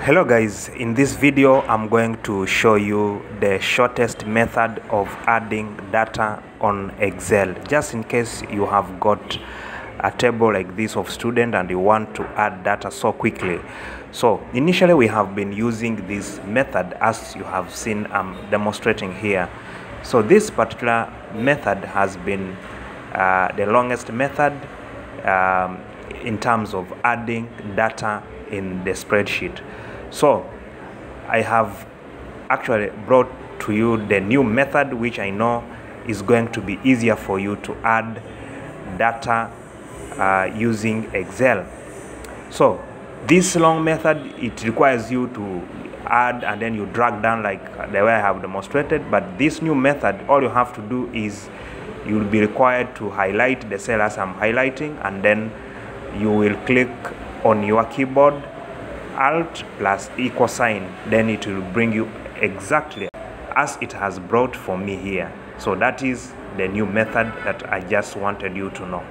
Hello guys, in this video I'm going to show you the shortest method of adding data on Excel, just in case you have got a table like this of student and you want to add data so quickly. So initially we have been using this method as you have seen I'm demonstrating here. So this particular method has been the longest method in terms of adding data in the spreadsheet. So I have actually brought to you the new method, which I know is going to be easier for you to add data using Excel. So this long method, it requires you to add and then you drag down like the way I have demonstrated. But this new method, all you have to do is you will be required to highlight the cell as I'm highlighting, and then you will click on your keyboard Alt plus equal sign, then it will bring you exactly as it has brought for me here. So that is the new method that I just wanted you to know.